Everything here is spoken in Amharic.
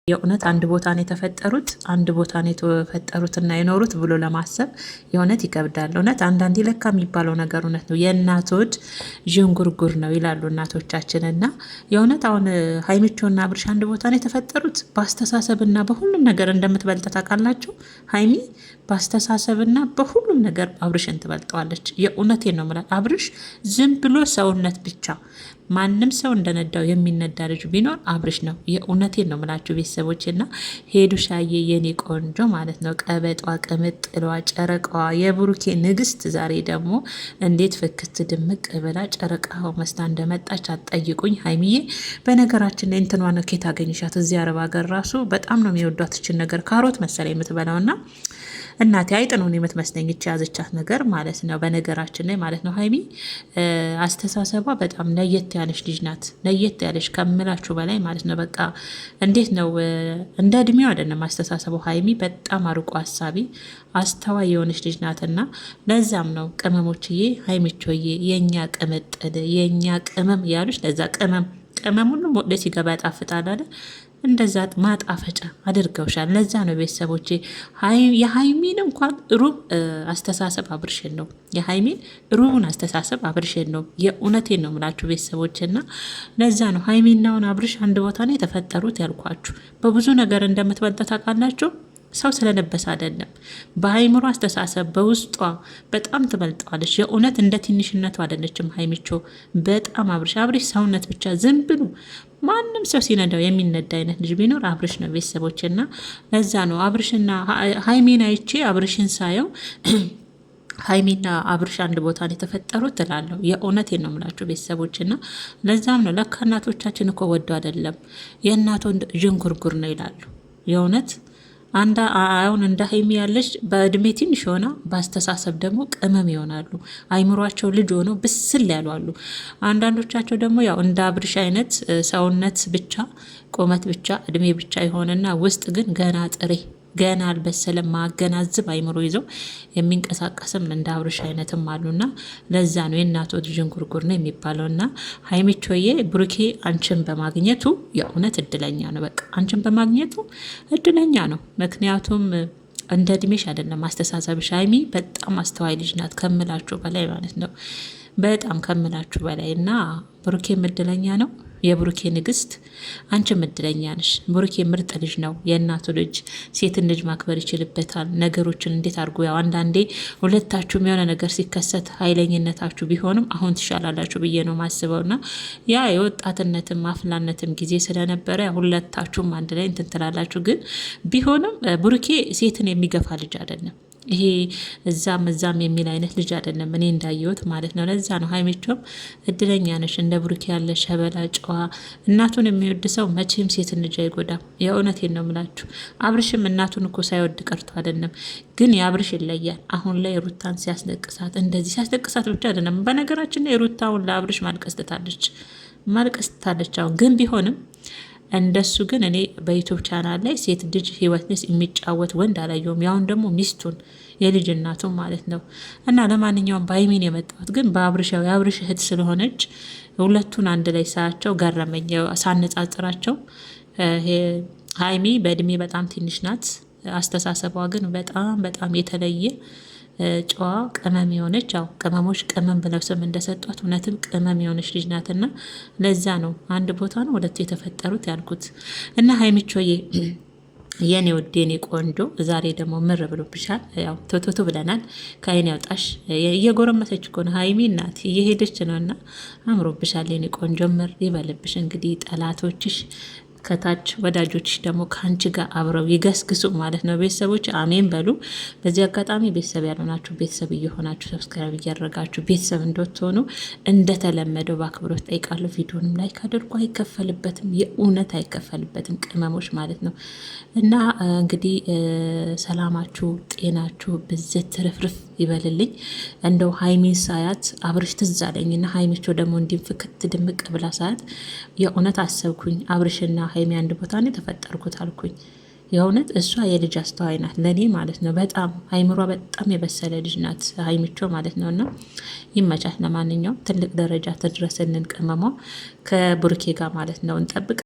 የእውነት አንድ ቦታ ነው የተፈጠሩት፣ አንድ ቦታ ነው የተፈጠሩትና የኖሩት ብሎ ለማሰብ የእውነት ይከብዳል። እውነት አንዳንዴ ለካ የሚባለው ነገር እውነት ነው። የእናት ሆድ ዥንጉርጉር ነው ይላሉ እናቶቻችን። እና የእውነት አሁን ሀይሚቾና አብርሽ አንድ ቦታ ነው የተፈጠሩት። በአስተሳሰብና በሁሉም ነገር እንደምትበልጥ ታውቃላችሁ። ሀይሚ በአስተሳሰብና በሁሉም ነገር አብርሽን ትበልጠዋለች። የእውነቴን ነው የምላት። አብርሽ ዝም ብሎ ሰውነት ብቻ ማንም ሰው እንደነዳው የሚነዳ ልጅ ቢኖር አብርሽ ነው። የእውነቴን ነው የምላችሁ ቤተሰቦች። እና ሄዱ ሻዬ የኔ ቆንጆ ማለት ነው፣ ቀበጧ፣ ቅምጥሏ፣ ጨረቃዋ፣ የብሩኬ ንግስት ዛሬ ደግሞ እንዴት ፍክት ድምቅ ብላ ጨረቃው መስታ እንደመጣች አትጠይቁኝ። ሀይሚዬ በነገራችን ላይ እንትኗ ነው ኬት አገኝሻት? እዚህ አረብ ሀገር ራሱ በጣም ነው የሚወዷት ይችን ነገር። ካሮት መሰለኝ የምትበላውና እናቴ አይጥ ነው የምትመስለኝ እቺ ያዘቻት ነገር ማለት ነው። በነገራችን ላይ ማለት ነው ሀይሚ አስተሳሰቧ በጣም ለየት ያለች ልጅ ናት። ለየት ያለች ከምላችሁ በላይ ማለት ነው። በቃ እንዴት ነው እንደ እድሜው አይደለም አስተሳሰቡ። ሀይሚ በጣም አርቆ ሀሳቢ አስተዋይ የሆነች ልጅ ናትና ለዛም ነው ቅመሞችዬ፣ ሀይሚቾዬ የእኛ ቅምጥል የእኛ ቅመም ያሉች። ለዛ ቅመም ሁሉም ወደ ሲገባ ያጣፍጣል አይደል? እንደዛ ማጣፈጫ አድርገውሻል። ለዛ ነው ቤተሰቦቼ የሀይሚን እንኳን ሩብ አስተሳሰብ አብርሽን ነው፣ የሀይሚን ሩቡን አስተሳሰብ አብርሽን ነው። የእውነቴን ነው ምላችሁ ቤተሰቦችና ለዛ ነው ሀይሚናውን አብርሽ አንድ ቦታ ነው የተፈጠሩት ያልኳችሁ። በብዙ ነገር እንደምትበልጥ ታውቃላችሁ። ሰው ስለለበሰ አይደለም፣ በሀይምሮ አስተሳሰብ በውስጧ በጣም ትበልጠዋለች። የእውነት እንደ ትንሽነቱ አይደለችም ሀይሚቾ። በጣም አብርሽ ሰውነት ብቻ ዝም ብሎ ማንም ሰው ሲነዳው የሚነዳ አይነት ልጅ ቢኖር አብርሽ ነው ቤተሰቦች። እና ለዛ ነው አብርሽና ሀይሚን አይቼ አብርሽን ሳየው ሀይሚና አብርሽ አንድ ቦታ ነው የተፈጠሩት ትላለሁ። የእውነቴን ነው የምላችሁ ቤተሰቦች። እና ለዛም ነው ለካ እናቶቻችን እኮ ወዶ አይደለም የእናቶ ዥንጉርጉር ነው ይላሉ። የእውነት አሁን እንደ ሀይሚ ያለች በእድሜ ትንሽ ሆና በአስተሳሰብ ደግሞ ቅመም ይሆናሉ። አይምሯቸው ልጅ ሆነው ብስል ያሉ አሉ። አንዳንዶቻቸው ደግሞ ያው እንደ አብርሽ አይነት ሰውነት ብቻ ቁመት ብቻ እድሜ ብቻ የሆነና ውስጥ ግን ገና ጥሬ ገና አልበሰለም ማገናዝብ አይምሮ ይዘው የሚንቀሳቀስም እንደ አብርሽ አይነትም አሉና ለዛ ነው የእናቶ ዥንጉርጉር ነው የሚባለውና ሀይሚቾዬ ብሩኬ አንቺን በማግኘቱ የእውነት እድለኛ ነው። በቃ አንቺን በማግኘቱ እድለኛ ነው። ምክንያቱም እንደ እድሜሽ አይደለም አስተሳሰብሽ። ሀይሚ በጣም አስተዋይ ልጅ ናት ከምላችሁ በላይ ማለት ነው። በጣም ከምላችሁ በላይ እና ብሩኬ እድለኛ ነው። የብሩኬ ንግስት አንቺም እድለኛ ነሽ። ብሩኬ ምርጥ ልጅ ነው። የእናቱ ልጅ ሴትን ልጅ ማክበር ይችልበታል። ነገሮችን እንዴት አድርጎ ያው አንዳንዴ ሁለታችሁም የሆነ ነገር ሲከሰት ኃይለኝነታችሁ ቢሆንም አሁን ትሻላላችሁ ብዬ ነው ማስበውና ያ የወጣትነትም አፍላነትም ጊዜ ስለነበረ ሁለታችሁም አንድ ላይ እንትን ትላላችሁ። ግን ቢሆንም ብሩኬ ሴትን የሚገፋ ልጅ አይደለም። ይሄ እዛም የሚል አይነት ልጅ አይደለም እኔ እንዳየሁት ማለት ነው። ለዛ ነው ሀይሚቾም እድለኛ ነሽ። እንደ ብሩኬ ያለ ሸበላ ጨዋ እናቱን የሚወድ ሰው መቼም ሴትን ልጅ አይጎዳም። የእውነቴን ነው ምላችሁ። አብርሽም እናቱን እኮ ሳይወድ ቀርቶ አይደለም። ግን የአብርሽ ይለያል። አሁን ላይ ሩታን ሲያስለቅሳት እንደዚህ ሲያስለቅሳት ብቻ አይደለም። በነገራችን ላይ ሩታውን ለአብርሽ ማልቀስ ትታለች አሁን ግን ቢሆንም እንደሱ ግን እኔ በዩቱብ ቻናል ላይ ሴት ልጅ ህይወት የሚጫወት ወንድ አላየውም። ያሁን ደግሞ ሚስቱን የልጅ እናቱን ማለት ነው። እና ለማንኛውም በሀይሚን የመጣሁት ግን የአብርሽ እህት ስለሆነች ሁለቱን አንድ ላይ ሳያቸው ገረመኝ። ሳነጻጽራቸው ሀይሚ በእድሜ በጣም ትንሽ ናት። አስተሳሰቧ ግን በጣም የተለየ ጨዋ ቅመም የሆነች ያው ቅመሞች ቅመም ብለው ስም እንደሰጧት እውነትም ቅመም የሆነች ልጅ ናትና ለዛ ነው አንድ ቦታ ነው ሁለቱ የተፈጠሩት ያልኩት። እና ሀይሚቾዬ የኔ ውድ የኔ ቆንጆ ዛሬ ደግሞ ምር ብሎብሻል። ያው ቶቶቶ ብለናል። ከአይን ያውጣሽ። እየጎረመሰች እኮ ነው ሀይሚ እናት እየሄደች ነውና አምሮብሻል የኔ ቆንጆ። ምር ይበልብሽ። እንግዲህ ጠላቶችሽ ከታች ወዳጆች ደግሞ ከአንቺ ጋር አብረው ይገስግሱ ማለት ነው። ቤተሰቦች አሜን በሉ። በዚህ አጋጣሚ ቤተሰብ ያልሆናችሁ ቤተሰብ እየሆናችሁ ሰብስክራይብ እያደረጋችሁ ቤተሰብ እንደትሆኑ እንደተለመደው በአክብሮት ጠይቃለሁ። ቪዲዮንም ላይክ አድርጉ። አይከፈልበትም፣ የእውነት አይከፈልበትም ቅመሞች ማለት ነው። እና እንግዲህ ሰላማችሁ ጤናችሁ ብዝት ትርፍርፍ ይበልልኝ። እንደው ሀይሚን ሳያት አብርሽ ትዝ አለኝና ሀይሚቾ ደግሞ እንዲፍክት ድምቅ ብላ ሳያት የእውነት አሰብኩኝ አብርሽና ሀይሚ አንድ ቦታ ነው የተፈጠርኩት አልኩኝ። የእውነት እሷ የልጅ አስተዋይ ናት ለእኔ ማለት ነው። በጣም አይምሯ በጣም የበሰለ ልጅ ናት ሀይሚቾ ማለት ነው። እና ይመቻት። ለማንኛውም ትልቅ ደረጃ ትድረስልን ቅመሟ ከብሩኬ ጋር ማለት ነው። እንጠብቅ።